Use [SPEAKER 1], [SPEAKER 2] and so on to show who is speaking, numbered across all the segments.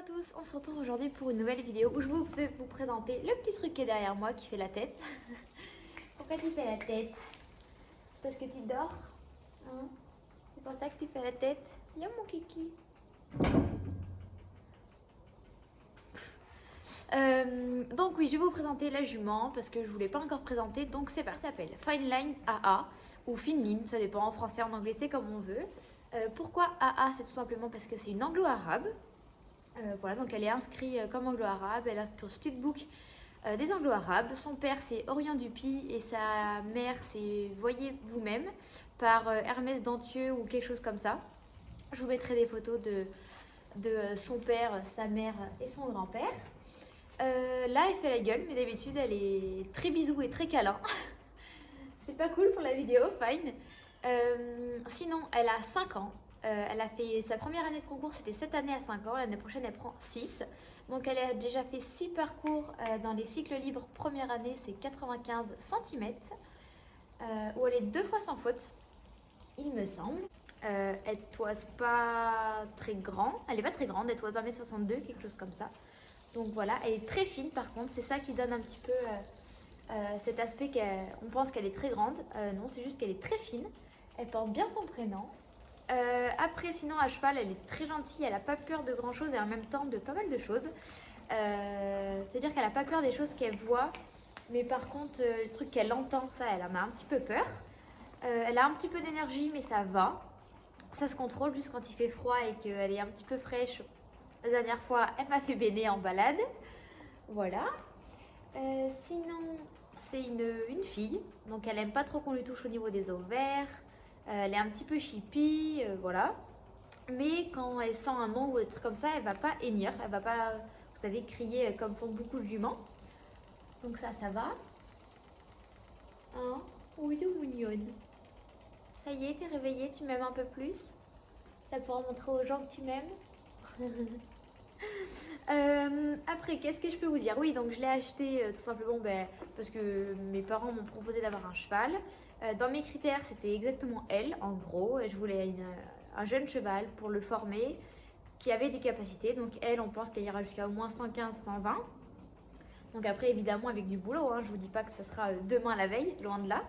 [SPEAKER 1] à tous, on se retrouve aujourd'hui pour une nouvelle vidéo où je vais vous présenter le petit truc qui est derrière moi qui fait la tête. Pourquoi tu fais la tête? Parce que tu dors, hein? C'est pour ça que tu fais la tête. Viens mon kiki. Donc oui, je vais vous présenter la jument parce que je ne vous l'ai pas encore présentée, donc c'est parti. Ça s'appelle Fine Line AA ou Fine Line, ça dépend, en français, en anglais, c'est comme on veut. Pourquoi AA? C'est tout simplement parce que c'est une anglo-arabe. Voilà, donc elle est inscrite comme anglo-arabe, elle est inscrite au studbook des anglo-arabes. Son père c'est Orient Dupuis et sa mère c'est Voyez vous-même par Hermès Dentieux ou quelque chose comme ça. Je vous mettrai des photos de son père, sa mère et son grand-père. Là elle fait la gueule, mais d'habitude elle est très bisou et très câlin. C'est pas cool pour la vidéo, fine. Sinon elle a 5 ans. Elle a fait sa première année de concours, c'était cette année à 5 ans. L'année prochaine, elle prend 6. Donc, elle a déjà fait 6 parcours dans les cycles libres. Première année, c'est 95 cm. Où elle est 2 fois sans faute, il me semble. Elle toise pas très grand. Elle est pas très grande, elle toise 1m62, quelque chose comme ça. Donc voilà, elle est très fine par contre. C'est ça qui donne un petit peu cet aspect qu'on pense qu'elle est très grande. Non, c'est juste qu'elle est très fine. Elle porte bien son prénom. Après, sinon, à cheval, elle est très gentille, elle n'a pas peur de grand chose et en même temps de pas mal de choses. C'est-à-dire qu'elle n'a pas peur des choses qu'elle voit, mais par contre, le truc qu'elle entend, ça, elle en a un petit peu peur. Elle a un petit peu d'énergie, mais ça va. Ça se contrôle juste quand il fait froid et qu'elle est un petit peu fraîche. La dernière fois, elle m'a fait béner en balade. Voilà. Sinon, c'est une fille, donc elle aime pas trop qu'on lui touche au niveau des ovaires. Elle est un petit peu chippie, voilà. Mais quand elle sent un nom ou des trucs comme ça, elle va pas hennir. Elle va pas, vous savez, crier comme font beaucoup de juments. Donc ça va. Hein? Oui, t'es mignonne. Ça y est, t'es réveillée, tu m'aimes un peu plus? Ça pourra montrer aux gens que tu m'aimes. Après, qu'est-ce que je peux vous dire? Oui, donc je l'ai acheté tout simplement parce que mes parents m'ont proposé d'avoir un cheval. Dans mes critères, c'était exactement elle, en gros. Je voulais un jeune cheval pour le former, qui avait des capacités. Donc elle, on pense qu'elle ira jusqu'à au moins 115, 120. Donc après, évidemment, avec du boulot, hein, je vous dis pas que ça sera demain la veille, loin de là.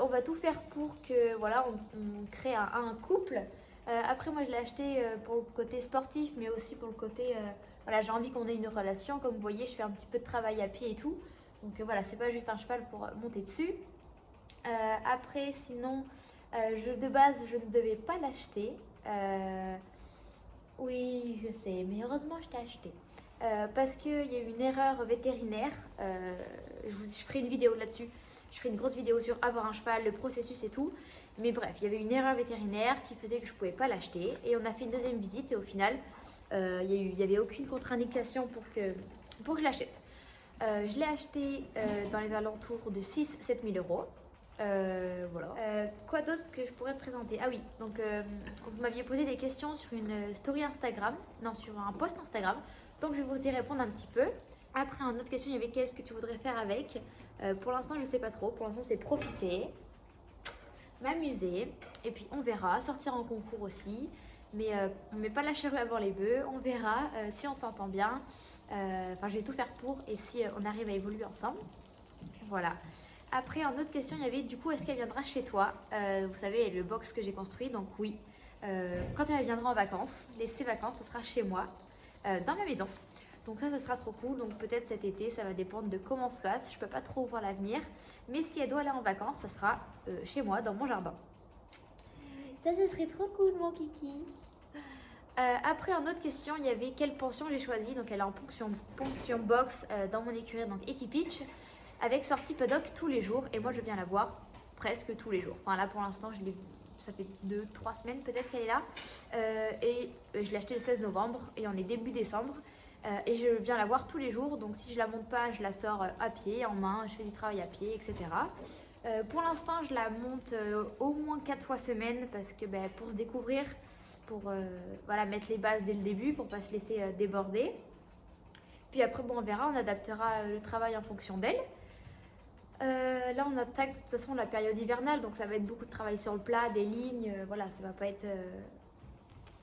[SPEAKER 1] On va tout faire pour que, voilà, on crée un couple. Après, moi, je l'ai acheté pour le côté sportif, mais aussi pour le côté, voilà, j'ai envie qu'on ait une relation. Comme vous voyez, je fais un petit peu de travail à pied et tout. Donc voilà, c'est pas juste un cheval pour monter dessus. Après, sinon, de base, je ne devais pas l'acheter. Oui, je sais, mais heureusement, je t'ai acheté. Parce qu'il y a eu une erreur vétérinaire. Je ferai une vidéo là-dessus. Je ferai une grosse vidéo sur avoir un cheval, le processus et tout. Mais bref, il y avait une erreur vétérinaire qui faisait que je ne pouvais pas l'acheter. Et on a fait une deuxième visite et au final, il n'y avait aucune contre-indication pour que je l'achète. Je l'ai acheté dans les alentours de 6-7 000 euros. Voilà. Quoi d'autre que je pourrais te présenter? Ah oui, donc vous m'aviez posé des questions sur une story Instagram, non, sur un post Instagram. Donc je vais vous y répondre un petit peu. Après, une autre question, il y avait qu'est-ce que tu voudrais faire avec? Pour l'instant, je ne sais pas trop. Pour l'instant, c'est profiter, m'amuser, et puis on verra. Sortir en concours aussi. Mais on ne met pas la charrue avant les bœufs. On verra si on s'entend bien. Enfin, je vais tout faire pour et si on arrive à évoluer ensemble. Voilà. Après, en autre question, il y avait du coup, est-ce qu'elle viendra chez toi? Vous savez, le box que j'ai construit, donc oui. Quand elle viendra en vacances, ses vacances, ce sera chez moi, dans ma maison. Donc ça sera trop cool. Donc peut-être cet été, ça va dépendre de comment se passe. Je peux pas trop voir l'avenir. Mais si elle doit aller en vacances, ça sera chez moi, dans mon jardin. Ça, ce serait trop cool, mon kiki. Après, en autre question, il y avait quelle pension j'ai choisi. Donc elle est en ponction box dans mon écurie, donc Equipitch, avec sortie paddock tous les jours. Et moi, je viens la voir presque tous les jours. Enfin là, pour l'instant, ça fait 2-3 semaines peut-être qu'elle est là. Et je l'ai achetée le 16 novembre et on est début décembre. Et je viens la voir tous les jours. Donc si je la monte pas, je la sors à pied, en main, je fais du travail à pied, etc. Pour l'instant, je la monte au moins 4 fois semaine parce que pour se découvrir, pour voilà, mettre les bases dès le début, pour pas se laisser déborder. Puis après, bon, on verra, on adaptera le travail en fonction d'elle. Là, on attaque de toute façon la période hivernale, donc ça va être beaucoup de travail sur le plat, des lignes, voilà, ça va pas être...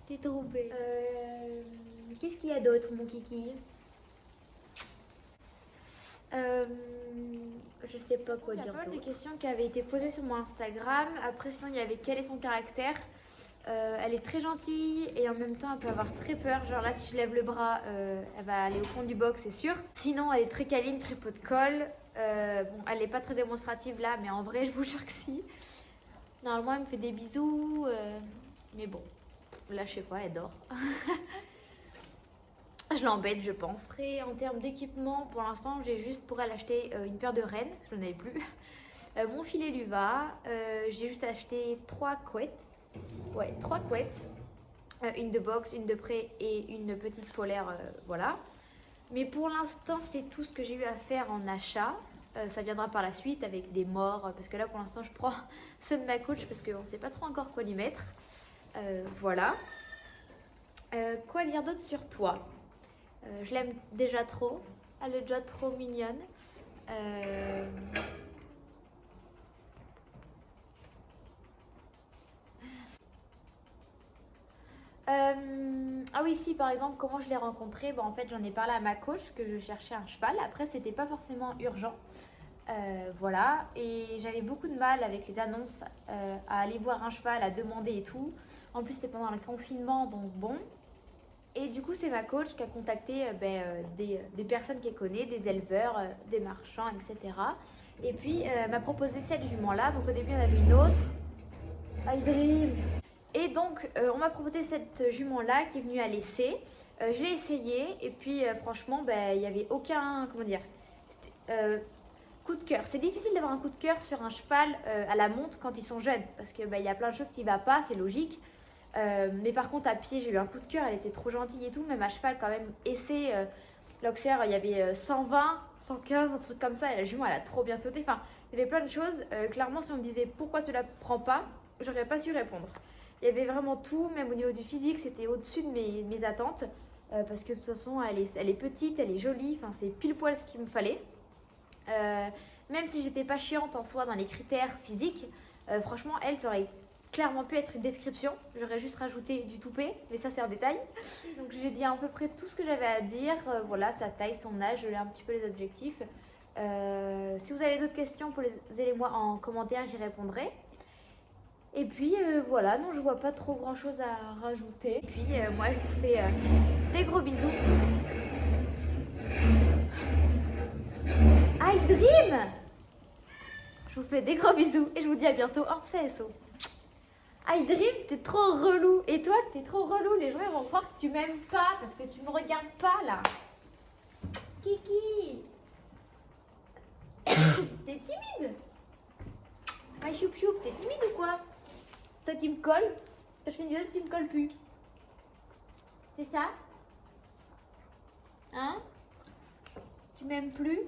[SPEAKER 1] T'es trompée. Qu'est-ce qu'il y a d'autre, mon kiki? Je sais pas quoi dire. Il y a pas mal de questions qui avaient été posées sur mon Instagram. Après, sinon, il y avait quel est son caractère. Elle est très gentille et en même temps, elle peut avoir très peur. Genre là, si je lève le bras, elle va aller au fond du box, c'est sûr. Sinon, elle est très câline, très pot de colle. Bon, elle n'est pas très démonstrative là, mais en vrai, je vous jure que si. Normalement, elle me fait des bisous. Mais bon, là, je sais pas, elle dort. Je l'embête, je pense. Et en termes d'équipement, pour l'instant, j'ai juste pour elle acheté une paire de rennes, je n'en avais plus. Mon filet Luva, j'ai juste acheté 3 couettes. Ouais, 3 couettes. Une de boxe, une de près et une petite polaire, voilà. Mais pour l'instant, c'est tout ce que j'ai eu à faire en achat. Ça viendra par la suite avec des morts, parce que là, pour l'instant, je prends ceux de ma coach parce qu'on ne sait pas trop encore quoi lui mettre. Voilà. Quoi dire d'autre sur toi? Je l'aime déjà trop. Elle est déjà trop mignonne. Ah oui, si, par exemple, comment je l'ai rencontrée? En fait, j'en ai parlé à ma coach que je cherchais un cheval. Après, c'était pas forcément urgent. Voilà. Et j'avais beaucoup de mal avec les annonces à aller voir un cheval, à demander et tout. En plus, c'était pendant le confinement, donc bon. Et du coup, c'est ma coach qui a contacté des personnes qu'elle connaît, des éleveurs, des marchands, etc. Et puis, elle m'a proposé cette jument-là. Donc, au début, on avait une autre. I dream. Et donc, on m'a proposé cette jument-là qui est venue à l'essai. Je l'ai essayée. Et puis, franchement, il n'y avait aucun, comment dire, coup de cœur. C'est difficile d'avoir un coup de cœur sur un cheval à la monte quand ils sont jeunes. Parce qu'il y a plein de choses qui ne vont pas, c'est logique. Mais par contre à pied j'ai eu un coup de cœur, elle était trop gentille et tout, même à cheval quand même. Essai, l'Auxerre il y avait 120, 115, un truc comme ça, et la jument elle a trop bien sauté. Enfin, il y avait plein de choses. Clairement, si on me disait pourquoi tu la prends pas, j'aurais pas su répondre. Il y avait vraiment tout, même au niveau du physique, c'était au-dessus de mes attentes. Parce que de toute façon, elle est petite, elle est jolie, enfin, c'est pile poil ce qu'il me fallait. Même si j'étais pas chiante en soi dans les critères physiques, franchement, elle serait clairement pu être une description. J'aurais juste rajouté du toupet, mais ça c'est un détail. Donc j'ai dit à peu près tout ce que j'avais à dire. Voilà, sa taille, son âge, je l'ai un petit peu les objectifs. Si vous avez d'autres questions, posez-les-moi en commentaire, j'y répondrai. Et puis voilà, non, je vois pas trop grand chose à rajouter. Et puis moi je vous fais des gros bisous. I dream! Je vous fais des gros bisous et je vous dis à bientôt en CSO. I dream, t'es trop relou. Et toi, t'es trop relou. Les gens ils vont croire que tu m'aimes pas parce que tu me regardes pas là. Kiki. T'es timide? My choup choup, t'es timide ou quoi? Toi qui me colles, je fais une vidéo, tu me colles plus. C'est ça? Hein? Tu m'aimes plus?